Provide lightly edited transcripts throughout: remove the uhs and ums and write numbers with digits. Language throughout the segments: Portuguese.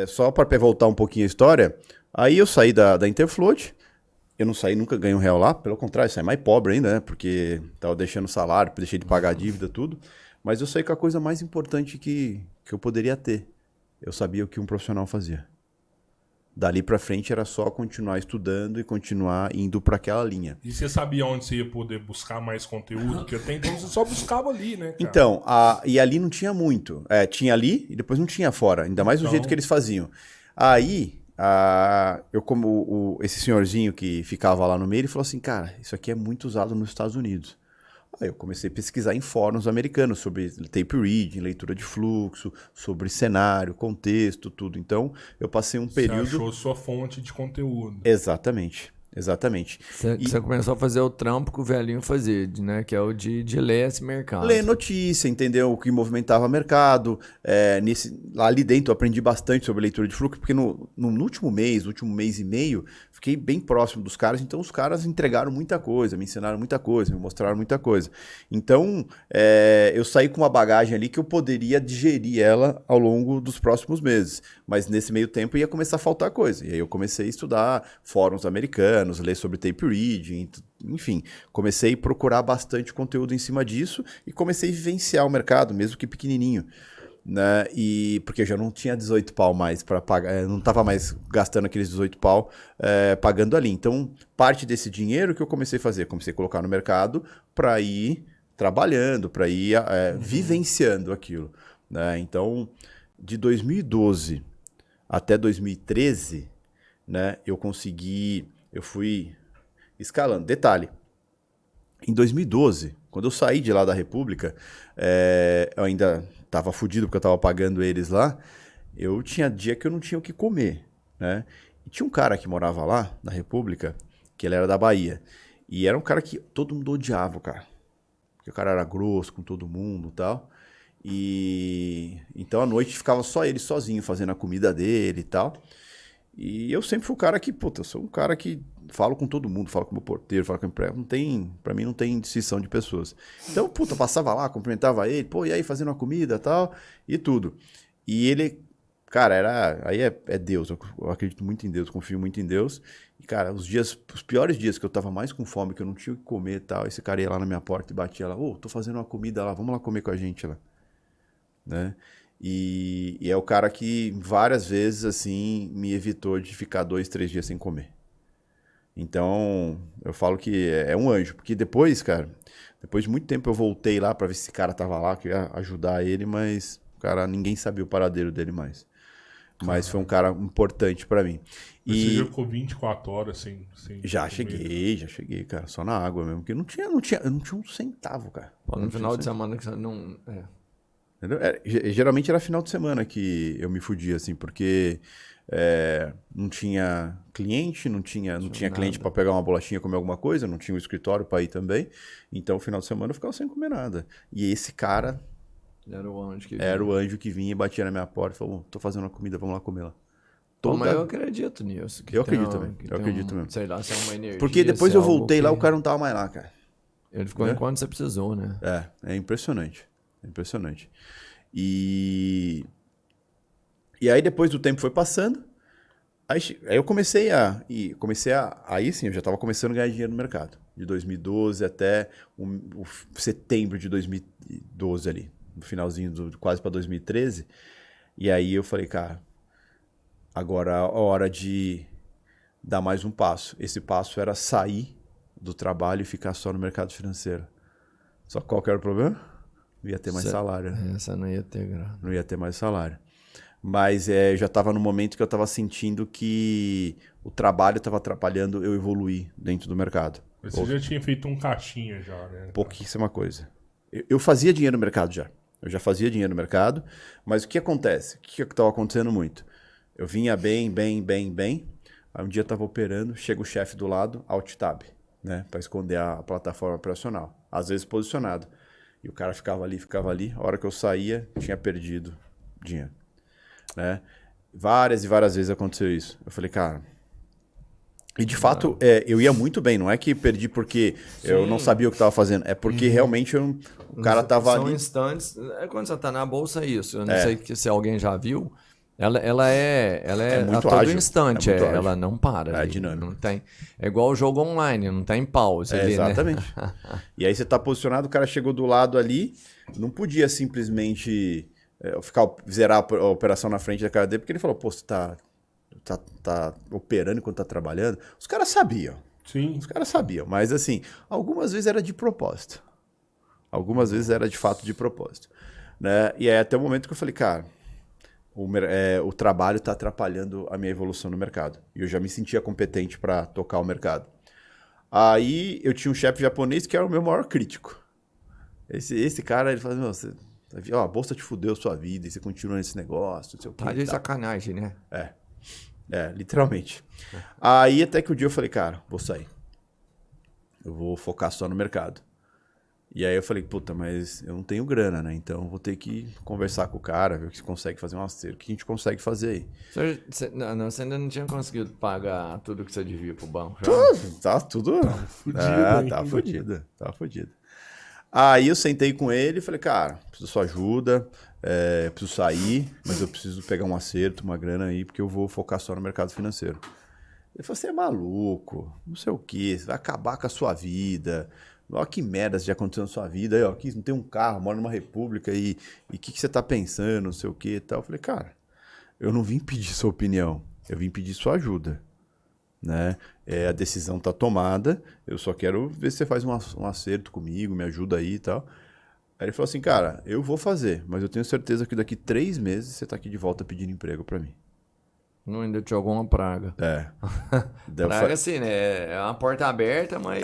Só para voltar um pouquinho a história, aí eu saí da Interfloat, eu não saí, nunca ganhei R$1 lá, pelo contrário, saí mais pobre ainda, né? Porque tava deixando o salário, deixei de pagar a dívida, tudo. Mas eu saí com a coisa mais importante que eu poderia ter. Eu sabia o que um profissional fazia. Dali pra frente era só continuar estudando e continuar indo pra aquela linha. E você sabia onde você ia poder buscar mais conteúdo? Porque até então você só buscava ali, né, cara? Então, e ali não tinha muito. Tinha ali e depois não tinha fora. Ainda mais do jeito que eles faziam. Aí, eu como esse senhorzinho que ficava lá no meio, ele falou assim, cara, isso aqui é muito usado nos Estados Unidos. Aí eu comecei a pesquisar em fóruns americanos sobre tape reading, leitura de fluxo, sobre cenário, contexto, tudo. Então, eu passei um período... Você achou sua fonte de conteúdo. Exatamente. Você começou a fazer o trampo que o velhinho fazia, né? Que é o de ler esse mercado. Ler notícia, entendeu? O que movimentava o mercado. Ali dentro eu aprendi bastante sobre leitura de fluxo, porque no último mês e meio, fiquei bem próximo dos caras, então os caras entregaram muita coisa, me ensinaram muita coisa, me mostraram muita coisa. Então, eu saí com uma bagagem ali que eu poderia digerir ela ao longo dos próximos meses. Mas nesse meio tempo ia começar a faltar coisa. E aí eu comecei a estudar fóruns americanos, ler sobre tape reading, enfim, comecei a procurar bastante conteúdo em cima disso e comecei a vivenciar o mercado, mesmo que pequenininho, né? E porque eu já não tinha 18 pau mais para pagar, não estava mais gastando aqueles 18 pau pagando ali. Então, parte desse dinheiro que eu comecei a fazer, comecei a colocar no mercado para ir trabalhando, para ir vivenciando aquilo, né? Então, de 2012 até 2013, né, eu fui escalando. Detalhe, em 2012, quando eu saí de lá da República, eu ainda estava fudido porque eu estava pagando eles lá, eu tinha dia que eu não tinha o que comer, né? E tinha um cara que morava lá, na República, que ele era da Bahia, e era um cara que todo mundo odiava, cara. Porque o cara era grosso com todo mundo e tal. E então à noite ficava só ele sozinho fazendo a comida dele e tal. E eu sempre fui o cara que, puta, eu sou um cara que falo com todo mundo, falo com o meu porteiro, falo com o empregado, pra mim não tem distinção de pessoas. Então, puta, passava lá, cumprimentava ele, pô, e aí fazendo uma comida e tal, e tudo. E ele, cara, aí é Deus, eu acredito muito em Deus, confio muito em Deus. E, cara, os piores dias que eu tava mais com fome, que eu não tinha o que comer e tal, esse cara ia lá na minha porta e batia lá, tô fazendo uma comida lá, vamos lá comer com a gente lá, né? E é o cara que várias vezes, assim, me evitou de ficar 2, 3 dias sem comer. Então, eu falo que é um anjo. Porque depois, cara, depois de muito tempo eu voltei lá pra ver se esse cara tava lá, que ia ajudar ele, mas, cara, ninguém sabia o paradeiro dele mais. Mas foi um cara importante pra mim. Mas você já ficou 24 horas sem já cheguei, cara, só na água mesmo. Porque eu não tinha um centavo, cara. No final de semana que você não... Geralmente era final de semana que eu me fudia, assim, porque não tinha cliente, não tinha cliente para pegar uma bolachinha, comer alguma coisa, não tinha um escritório para ir também. Então, final de semana eu ficava sem comer nada. E esse cara era o anjo que vinha e batia na minha porta e falou, tô fazendo uma comida, vamos lá comer lá. Mas eu acredito nisso. Eu acredito também. Eu acredito mesmo. Sei lá, se é uma energia. Porque depois eu voltei lá, o cara não tava mais lá, cara. Ele ficou enquanto você precisou, né? É impressionante. Impressionante. E aí depois do tempo foi passando, aí eu comecei aí sim, eu já estava começando a ganhar dinheiro no mercado. De 2012 até o setembro de 2012 ali, no finalzinho quase para 2013. E aí eu falei, cara, agora é a hora de dar mais um passo. Esse passo era sair do trabalho e ficar só no mercado financeiro. Só que qual que era o problema? Não ia ter mais salário. Essa não ia ter grana. Não ia ter mais salário. Mas já estava no momento que eu estava sentindo que o trabalho estava atrapalhando eu evoluir dentro do mercado. Mas você já tinha feito um caixinha já, né? Pouquíssima coisa. Eu fazia dinheiro no mercado já. Eu já fazia dinheiro no mercado. Mas o que acontece? O que estava acontecendo muito? Eu vinha bem. Aí um dia eu estava operando, chega o chefe do lado, Alt Tab, né? Para esconder a plataforma operacional. Às vezes posicionado. E o cara ficava ali. A hora que eu saía, tinha perdido dinheiro, né? Várias e várias vezes aconteceu isso. Eu falei, cara... E de fato, eu ia muito bem. Não é que perdi porque eu não sabia o que estava fazendo. É porque realmente o cara estava ali... São instantes... Quando você está na bolsa, é isso. Eu não sei se alguém já viu, Ela é muito a todo ágil, instante, é muito ágil. ela não para. É ali, dinâmico. não tem, é igual o jogo online, não tem pause ali, né? Exatamente. E aí você tá posicionado, o cara chegou do lado ali, não podia simplesmente zerar a operação na frente da cara dele, porque ele falou, pô, você tá operando enquanto tá trabalhando. Os caras sabiam. Sim. Os caras sabiam, mas assim, algumas vezes era de propósito. Algumas vezes era de fato de propósito. Né? E aí até o momento que eu falei, cara, o trabalho está atrapalhando a minha evolução no mercado. E eu já me sentia competente para tocar o mercado. Aí eu tinha um chefe japonês que era o meu maior crítico. Esse cara, ele falou, a bolsa te fudeu a sua vida e você continua nesse negócio, não sei o que. Tá de sacanagem, né? Literalmente. Aí até que o dia eu falei, cara, vou sair. Eu vou focar só no mercado. E aí eu falei, puta, mas eu não tenho grana, né? Então eu vou ter que conversar com o cara, ver o que consegue fazer um acerto. O que a gente consegue fazer aí? Você ainda não tinha conseguido pagar tudo que você devia pro banco? Tá tudo... Fudido Tá fudido. Aí eu sentei com ele e falei, cara, preciso da sua ajuda, preciso sair, mas eu preciso pegar um acerto, uma grana aí, porque eu vou focar só no mercado financeiro. Ele falou, você é maluco, não sei o quê, você vai acabar com a sua vida... Olha que merda já aconteceu na sua vida. Aí, ó, aqui não tem um carro, mora numa república e o que você tá pensando, não sei o que e tal. Eu falei, cara, eu não vim pedir sua opinião, eu vim pedir sua ajuda. Né? A decisão tá tomada, eu só quero ver se você faz um acerto comigo, me ajuda aí e tal. Aí ele falou assim, cara, eu vou fazer, mas eu tenho certeza que daqui 3 meses você tá aqui de volta pedindo emprego pra mim. Não, ainda te jogou uma praga. Praga, assim, né? É uma porta aberta, mas...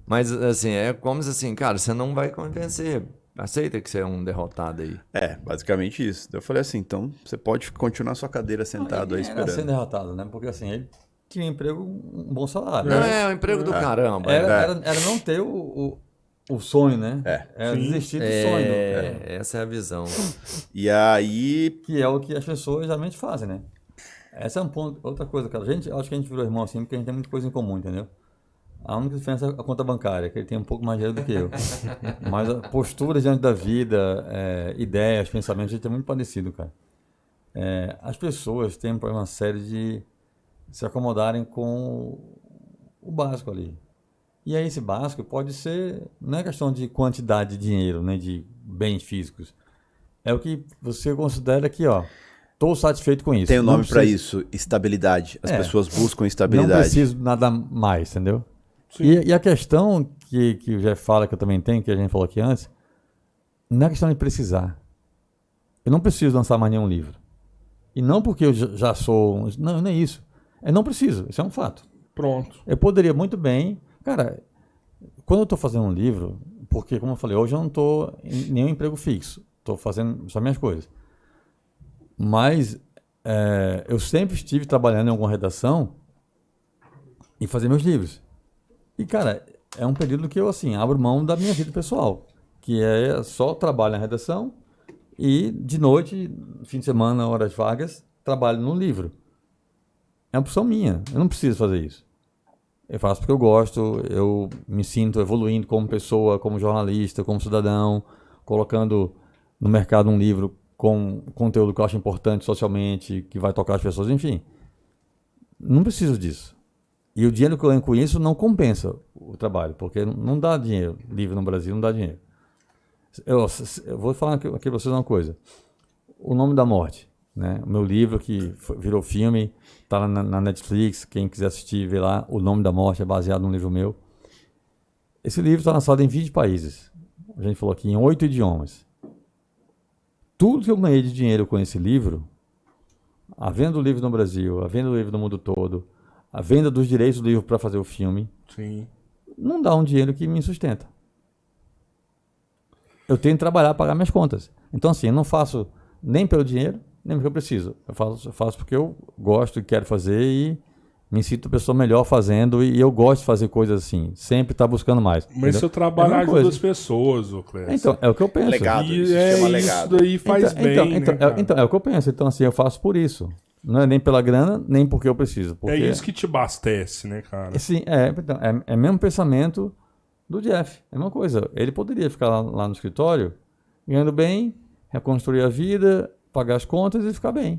Mas, assim, é como se assim, cara, você não vai convencer. Aceita que você é um derrotado aí. Basicamente isso. Eu falei assim, então você pode continuar sua cadeira sentado aí esperando. Era sendo derrotado, né? Porque assim, ele tinha um emprego, um bom salário. Não, é um emprego do caramba. Era não ter o sonho, né? Era desistir do sonho. Essa é a visão. E aí... Que é o que as pessoas geralmente fazem, né? Essa é um ponto, outra coisa, cara. Acho que a gente virou irmão assim, porque a gente tem muita coisa em comum, entendeu? A única diferença é a conta bancária, que ele tem um pouco mais de dinheiro do que eu. Mas a postura diante da vida, ideias, pensamentos, a gente é muito parecido, cara. As pessoas têm um problema sério de se acomodarem com o básico ali. E aí esse básico pode ser, não é questão de quantidade de dinheiro, né, de bens físicos. É o que você considera que, ó, estou satisfeito com isso. Tem um nome para isso, estabilidade. As pessoas buscam estabilidade. Não preciso nada mais, entendeu? E a questão que o Jeff fala, que eu também tenho, que a gente falou aqui antes, não é questão de precisar. Eu não preciso lançar mais nenhum livro. E não porque eu já sou... Não é isso. Eu não preciso, isso é um fato. Pronto. Eu poderia muito bem... Cara, quando eu estou fazendo um livro, porque, como eu falei, hoje eu não estou em nenhum emprego fixo. Estou fazendo só minhas coisas. Mas eu sempre estive trabalhando em alguma redação e fazer meus livros. E, cara, é um período que eu, assim, abro mão da minha vida pessoal, que é só trabalho na redação e, de noite, fim de semana, horas vagas, trabalho no livro. É uma opção minha, eu não preciso fazer isso. Eu faço porque eu gosto, eu me sinto evoluindo como pessoa, como jornalista, como cidadão, colocando no mercado um livro com conteúdo que eu acho importante socialmente, que vai tocar as pessoas, enfim. Não preciso disso. E o dinheiro que eu ganho com isso não compensa o trabalho, porque não dá dinheiro. Livre no Brasil não dá dinheiro. Eu vou falar aqui para vocês uma coisa. O Nome da Morte, né? O meu livro que virou filme, está lá na Netflix, quem quiser assistir, vê lá. O Nome da Morte é baseado num livro meu. Esse livro está lançado em 20 países. A gente falou aqui, em 8 idiomas. Tudo que eu ganhei de dinheiro com esse livro, a venda do livro no Brasil, a venda do livro no mundo todo, a venda dos direitos do livro para fazer o filme, não dá um dinheiro que me sustenta. Eu tenho que trabalhar para pagar minhas contas. Então, assim, eu não faço nem pelo dinheiro, nem porque eu preciso. Eu faço porque eu gosto e quero fazer e me sinto pessoa melhor fazendo e eu gosto de fazer coisas assim. Sempre estar buscando mais. Mas entendeu? seu trabalho ajuda as pessoas, ô Clécio. Então, é o que eu penso. Legado, E isso chama legado. Isso daí faz bem, então, é o que eu penso. Então, assim, eu faço por isso. Não é nem pela grana, nem porque eu preciso. Porque... É isso que te abastece, né, cara? Sim, é o mesmo pensamento do Jeff. É a mesma coisa. Ele poderia ficar lá no escritório, ganhando bem, reconstruir a vida, pagar as contas e ficar bem.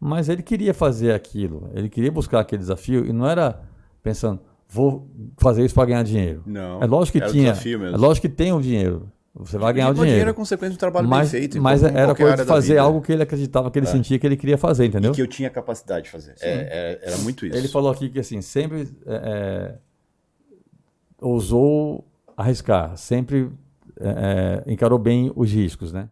Mas ele queria fazer aquilo, ele queria buscar aquele desafio e não era pensando, vou fazer isso para ganhar dinheiro. Não. É lógico que tinha, é lógico que tem o dinheiro. Você vai ganhar o dinheiro. Dinheiro é consequência do trabalho bem feito. Mas era coisa de fazer algo que ele acreditava, que ele sentia que ele queria fazer, entendeu? E que eu tinha capacidade de fazer. Era muito isso. Ele falou aqui que assim, sempre ousou arriscar, sempre encarou bem os riscos, né?